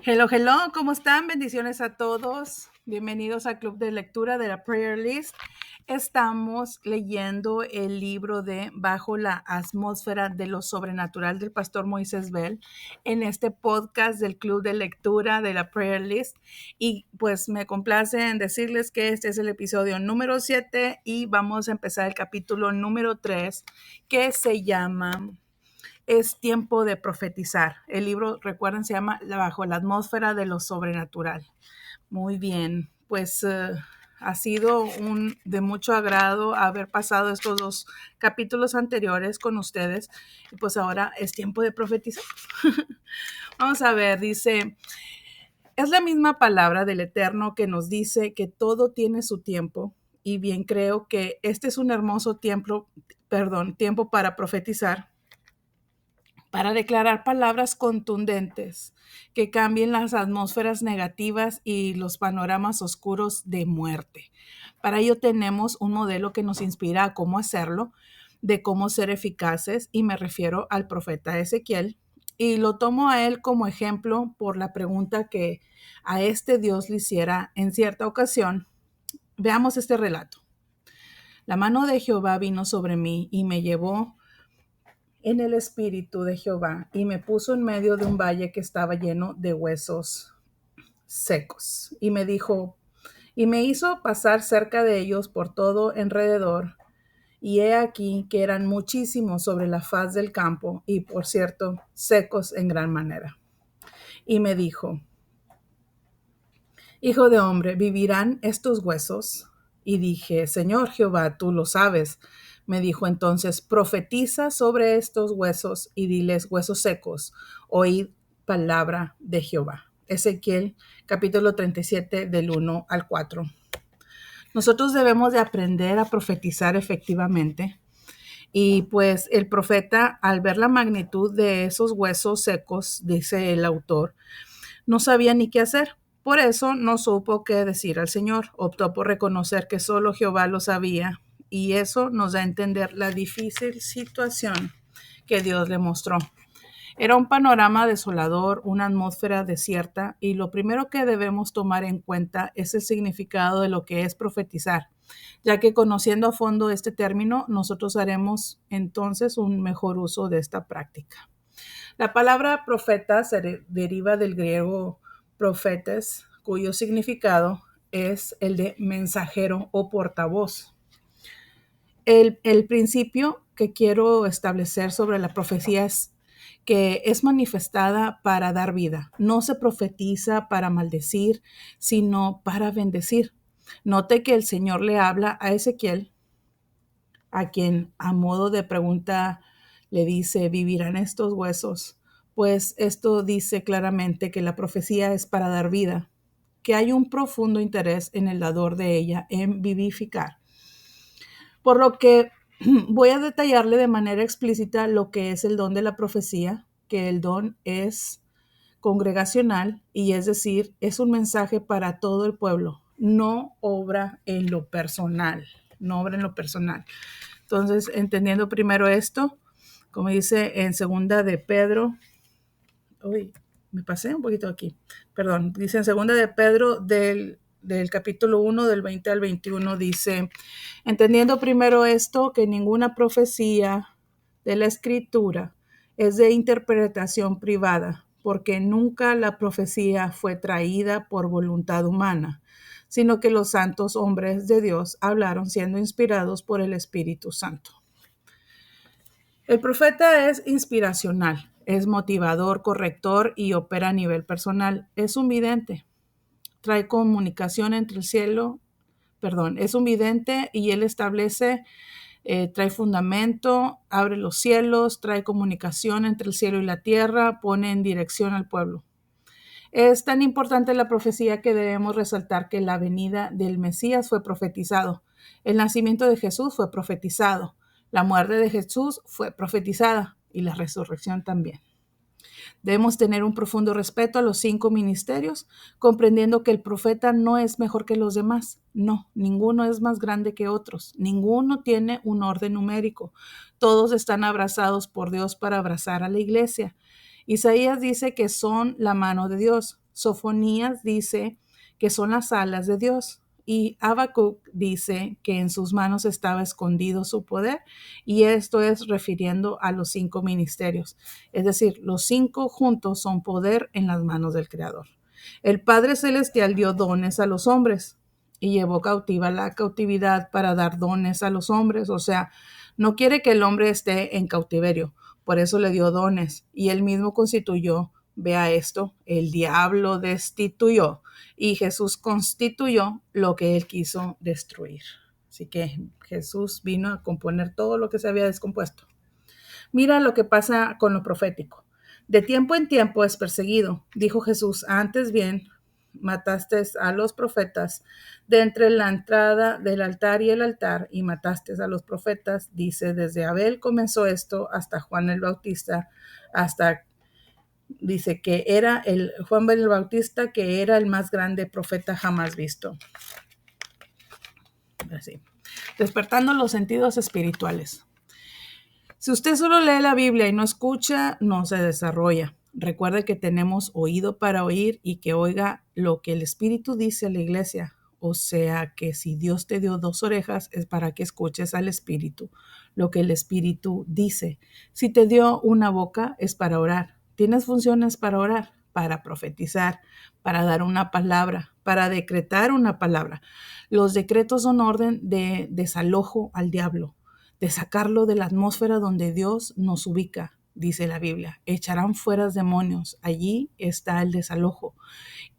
Hello, hello, ¿cómo están? Bendiciones a todos. Bienvenidos al Club de Lectura de la Prayer List. Estamos leyendo el libro de Bajo la atmósfera de lo sobrenatural del pastor Moisés Bell en este podcast del Club de Lectura de la Prayer List. Y pues me complace en decirles que este es el episodio número 7 y vamos a empezar el capítulo número 3 que se llama Es tiempo de profetizar. El libro, recuerden, se llama Bajo la atmósfera de lo sobrenatural. Muy bien, pues ha sido de mucho agrado haber pasado estos dos capítulos anteriores con ustedes. Y pues ahora es tiempo de profetizar. Vamos a ver, dice, es la misma palabra del Eterno que nos dice que todo tiene su tiempo. Y bien creo que este es un hermoso tiempo para profetizar, para declarar palabras contundentes que cambien las atmósferas negativas y los panoramas oscuros de muerte. Para ello tenemos un modelo que nos inspira a cómo hacerlo, de cómo ser eficaces, y me refiero al profeta Ezequiel, y lo tomo a él como ejemplo por la pregunta que a este Dios le hiciera en cierta ocasión. Veamos este relato. La mano de Jehová vino sobre mí y me llevó en el espíritu de Jehová y me puso en medio de un valle que estaba lleno de huesos secos. Y me dijo, y me hizo pasar cerca de ellos por todo alrededor. Y he aquí que eran muchísimos sobre la faz del campo y, por cierto, secos en gran manera. Y me dijo, hijo de hombre, ¿vivirán estos huesos? Y dije, Señor Jehová, tú lo sabes. Me dijo entonces, profetiza sobre estos huesos y diles, huesos secos, oíd palabra de Jehová. Ezequiel capítulo 37 del 1 al 4. Nosotros debemos de aprender a profetizar efectivamente. Y pues el profeta, al ver la magnitud de esos huesos secos, dice el autor, no sabía ni qué hacer. Por eso no supo qué decir al Señor. Optó por reconocer que solo Jehová lo sabía, y eso nos da a entender la difícil situación que Dios le mostró. Era un panorama desolador, una atmósfera desierta, y lo primero que debemos tomar en cuenta es el significado de lo que es profetizar, ya que conociendo a fondo este término, nosotros haremos entonces un mejor uso de esta práctica. La palabra profeta se deriva del griego profetes, cuyo significado es el de mensajero o portavoz. El principio que quiero establecer sobre la profecía es que es manifestada para dar vida. No se profetiza para maldecir, sino para bendecir. Note que el Señor le habla a Ezequiel, a quien a modo de pregunta le dice, ¿vivirán estos huesos? Pues esto dice claramente que la profecía es para dar vida, que hay un profundo interés en el dador de ella en vivificar. Por lo que voy a detallarle de manera explícita lo que es el don de la profecía, que el don es congregacional y es decir, es un mensaje para todo el pueblo, no obra en lo personal, no obra en lo personal. Entonces, entendiendo primero esto, como dice en segunda de Pedro, uy, me pasé un poquito aquí, perdón, dice en segunda de Pedro del capítulo 1, del 20 al 21, dice, entendiendo primero esto, que ninguna profecía de la escritura es de interpretación privada, porque nunca la profecía fue traída por voluntad humana, sino que los santos hombres de Dios hablaron siendo inspirados por el Espíritu Santo. El profeta es inspiracional, es motivador, corrector y opera a nivel personal. Es un vidente, trae comunicación entre el cielo, es un vidente y él establece, trae fundamento, abre los cielos, trae comunicación entre el cielo y la tierra, pone en dirección al pueblo. Es tan importante la profecía que debemos resaltar que la venida del Mesías fue profetizado, el nacimiento de Jesús fue profetizado, la muerte de Jesús fue profetizada y la resurrección también. Debemos tener un profundo respeto a los 5 ministerios, comprendiendo que el profeta no es mejor que los demás. No, ninguno es más grande que otros. Ninguno tiene un orden numérico. Todos están abrazados por Dios para abrazar a la iglesia. Isaías dice que son la mano de Dios. Sofonías dice que son las alas de Dios. Y Habacuc dice que en sus manos estaba escondido su poder, y esto es refiriendo a los 5 ministerios. Es decir, los 5 juntos son poder en las manos del Creador. El Padre Celestial dio dones a los hombres y llevó cautiva la cautividad para dar dones a los hombres. O sea, no quiere que el hombre esté en cautiverio, por eso le dio dones y él mismo constituyó. Vea esto, el diablo destituyó y Jesús constituyó lo que él quiso destruir. Así que Jesús vino a componer todo lo que se había descompuesto. Mira lo que pasa con lo profético. De tiempo en tiempo es perseguido, dijo Jesús. Antes bien, mataste a los profetas de entre la entrada del altar y el altar, y mataste a los profetas. Dice, desde Abel comenzó esto hasta Juan el Bautista, hasta dice que era el Juan el Bautista, que era el más grande profeta jamás visto. Así. Despertando los sentidos espirituales. Si usted solo lee la Biblia y no escucha, no se desarrolla. Recuerde que tenemos oído para oír y que oiga lo que el Espíritu dice a la iglesia. O sea que si Dios te dio 2 orejas es para que escuches al Espíritu, lo que el Espíritu dice. Si te dio una boca es para orar. Tienes funciones para orar, para profetizar, para dar una palabra, para decretar una palabra. Los decretos son orden de desalojo al diablo, de sacarlo de la atmósfera donde Dios nos ubica, dice la Biblia. Echarán fuera demonios. Allí está el desalojo.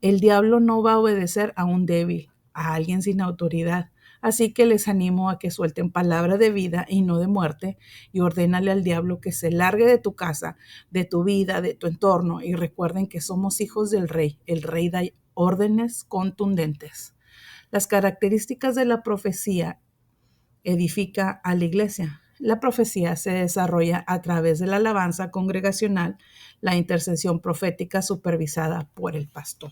El diablo no va a obedecer a un débil, a alguien sin autoridad. Así que les animo a que suelten palabra de vida y no de muerte, y ordénale al diablo que se largue de tu casa, de tu vida, de tu entorno. Y recuerden que somos hijos del Rey. El Rey da órdenes contundentes. Las características de la profecía edifica a la iglesia. La profecía se desarrolla a través de la alabanza congregacional, la intercesión profética supervisada por el pastor.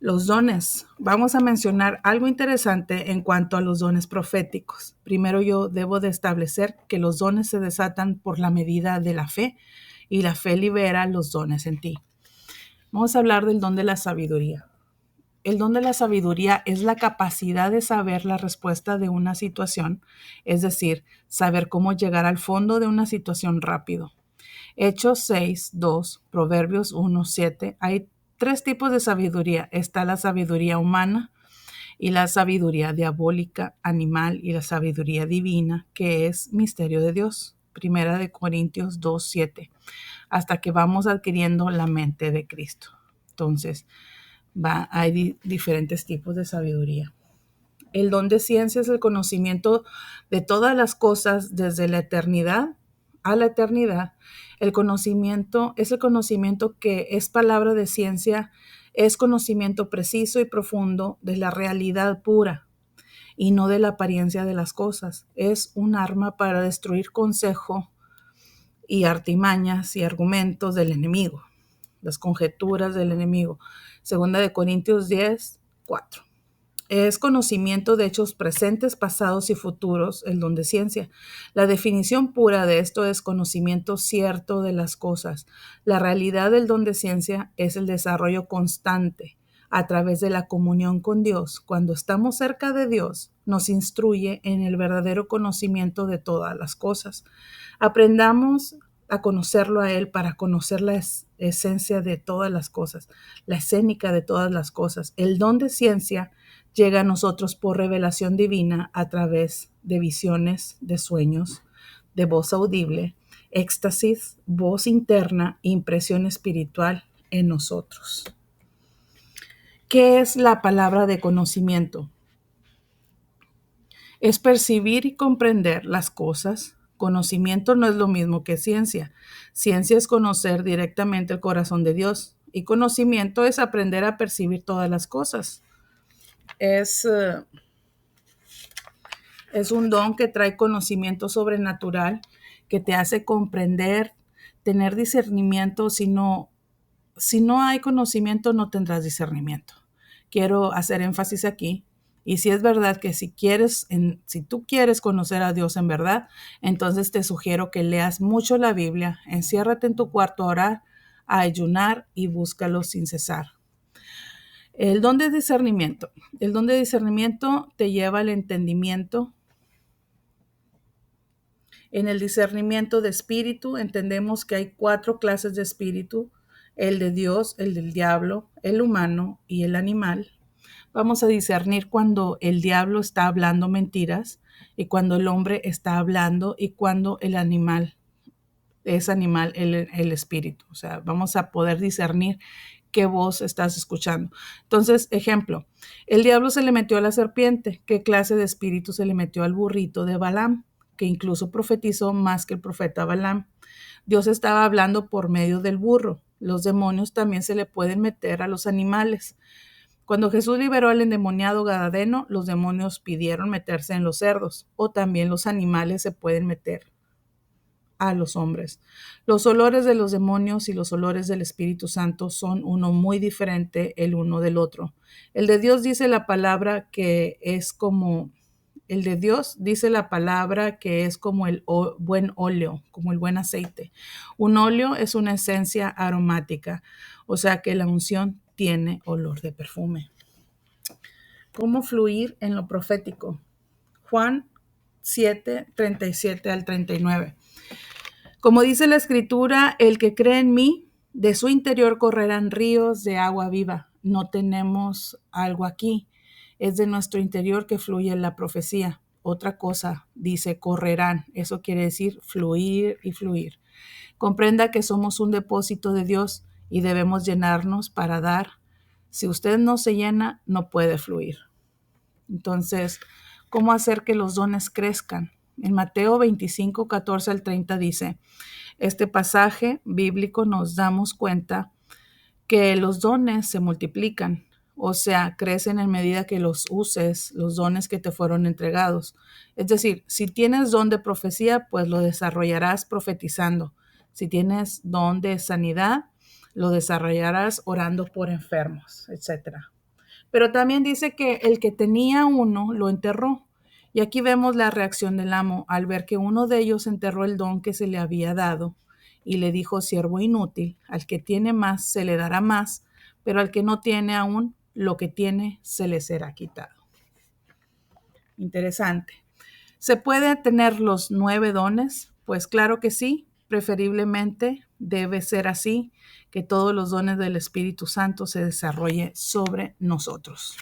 Los dones. Vamos a mencionar algo interesante en cuanto a los dones proféticos. Primero yo debo de establecer que los dones se desatan por la medida de la fe y la fe libera los dones en ti. Vamos a hablar del don de la sabiduría. El don de la sabiduría es la capacidad de saber la respuesta de una situación, es decir, saber cómo llegar al fondo de una situación rápido. Hechos 6:2, Proverbios 1:7. Hay 3 tipos de sabiduría. Está la sabiduría humana y la sabiduría diabólica, animal, y la sabiduría divina, que es misterio de Dios. Primera de Corintios 2:7, hasta que vamos adquiriendo la mente de Cristo. Entonces, hay diferentes tipos de sabiduría. El don de ciencia es el conocimiento de todas las cosas desde la eternidad a la eternidad. El conocimiento es el conocimiento que es palabra de ciencia, es conocimiento preciso y profundo de la realidad pura y no de la apariencia de las cosas. Es un arma para destruir consejo y artimañas y argumentos del enemigo, las conjeturas del enemigo. Segunda de Corintios 10:4. Es conocimiento de hechos presentes, pasados y futuros, el don de ciencia. La definición pura de esto es conocimiento cierto de las cosas. La realidad del don de ciencia es el desarrollo constante a través de la comunión con Dios. Cuando estamos cerca de Dios, nos instruye en el verdadero conocimiento de todas las cosas. Aprendamos a conocerlo a Él para conocer la esencia de todas las cosas, la escénica de todas las cosas. El don de ciencia llega a nosotros por revelación divina a través de visiones, de sueños, de voz audible, éxtasis, voz interna, impresión espiritual en nosotros. ¿Qué es la palabra de conocimiento? Es percibir y comprender las cosas. Conocimiento no es lo mismo que ciencia. Ciencia es conocer directamente el corazón de Dios y conocimiento es aprender a percibir todas las cosas. Es un don que trae conocimiento sobrenatural, que te hace comprender, tener discernimiento. Si no hay conocimiento, no tendrás discernimiento. Quiero hacer énfasis aquí. Y si es verdad que si tú quieres conocer a Dios en verdad, entonces te sugiero que leas mucho la Biblia, enciérrate en tu cuarto a orar, a ayunar y búscalo sin cesar. El don de discernimiento. El don de discernimiento te lleva al entendimiento. En el discernimiento de espíritu entendemos que hay 4 clases de espíritu: el de Dios, el del diablo, el humano y el animal. Vamos a discernir cuando el diablo está hablando mentiras y cuando el hombre está hablando y cuando el animal es animal, el espíritu. O sea, vamos a poder discernir qué voz estás escuchando. Entonces, ejemplo, el diablo se le metió a la serpiente. ¿Qué clase de espíritu se le metió al burrito de Balaam, que incluso profetizó más que el profeta Balaam? Dios estaba hablando por medio del burro. Los demonios también se le pueden meter a los animales. Cuando Jesús liberó al endemoniado Gadareno, los demonios pidieron meterse en los cerdos, o también los animales se pueden meter a los hombres. Los olores de los demonios y los olores del Espíritu Santo son uno muy diferente el uno del otro. El de Dios dice la palabra que es como el de Dios dice la palabra que es como el buen óleo, como el buen aceite. Un óleo es una esencia aromática, o sea que la unción tiene olor de perfume. ¿Cómo fluir en lo profético? Juan 7, 37 al 39. Como dice la escritura, el que cree en mí, de su interior correrán ríos de agua viva. No tenemos algo aquí. Es de nuestro interior que fluye la profecía. Otra cosa, dice correrán. Eso quiere decir fluir y fluir. Comprenda que somos un depósito de Dios y debemos llenarnos para dar. Si usted no se llena, no puede fluir. Entonces, ¿cómo hacer que los dones crezcan? En Mateo 25, 14 al 30 dice, este pasaje bíblico nos damos cuenta que los dones se multiplican, o sea, crecen en medida que los uses, los dones que te fueron entregados. Es decir, si tienes don de profecía, pues lo desarrollarás profetizando. Si tienes don de sanidad, lo desarrollarás orando por enfermos, etc. Pero también dice que el que tenía uno lo enterró. Y aquí vemos la reacción del amo al ver que uno de ellos enterró el don que se le había dado y le dijo: siervo inútil, al que tiene más se le dará más, pero al que no tiene aún, lo que tiene se le será quitado. Interesante. ¿Se puede tener los 9 dones? Pues claro que sí, preferiblemente debe ser así, que todos los dones del Espíritu Santo se desarrolle sobre nosotros.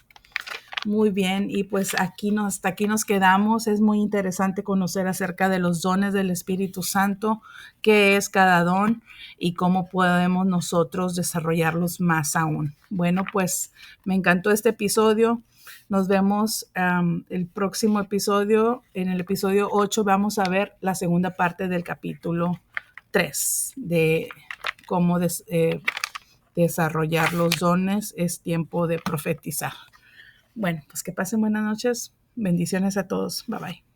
Muy bien, y pues hasta aquí nos quedamos. Es muy interesante conocer acerca de los dones del Espíritu Santo, qué es cada don y cómo podemos nosotros desarrollarlos más aún. Bueno, pues me encantó este episodio. Nos vemos el próximo episodio. En el episodio 8 vamos a ver la segunda parte del capítulo 3 de cómo desarrollar los dones. Es tiempo de profetizar. Bueno, pues que pasen buenas noches. Bendiciones a todos. Bye bye.